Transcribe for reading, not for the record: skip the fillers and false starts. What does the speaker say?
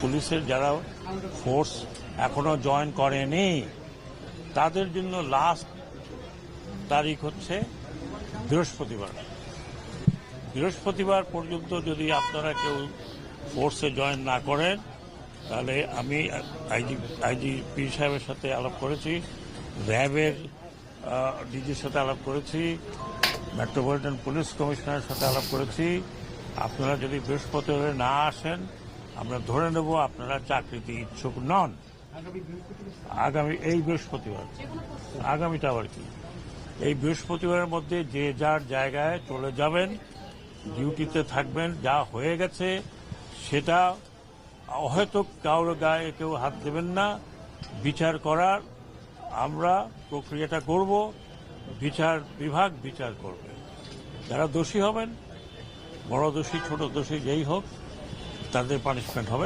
পুলিশের যারা ফোর্স এখনো জয়েন করেনি তাদের জন্য লাস্ট তারিখ হচ্ছে বৃহস্পতিবার পর্যন্ত যদি আপনারা কেউ ফোর্সে জয়েন না করেন তাহলে আমি আইজিপি সাহেবের সাথে আলাপ করেছি, র্যাবের ডিজির সাথে আলাপ করেছি, মেট্রোপলিটন পুলিশ কমিশনারের সাথে আলাপ করেছি। আপনারা যদি বৃহস্পতিবার না আসেন আমরা ধরে নেব আপনারা চাকরিতে ইচ্ছুক নন। এই বৃহস্পতিবার, আগামীটা আবার কি, এই বৃহস্পতিবারের মধ্যে যে যার জায়গায় চলে যাবেন, ডিউটিতে থাকবেন। যা হয়ে গেছে সেটা হয়তো কারোর গায়ে কেউ হাত দেবেন না। বিচার করার আমরা প্রক্রিয়াটা করব, বিচার বিভাগ বিচার করবে। যারা দোষী হবেন, বড় দোষী ছোট দোষী যেই হোক, তাদের পানিশমেন্ট হবে।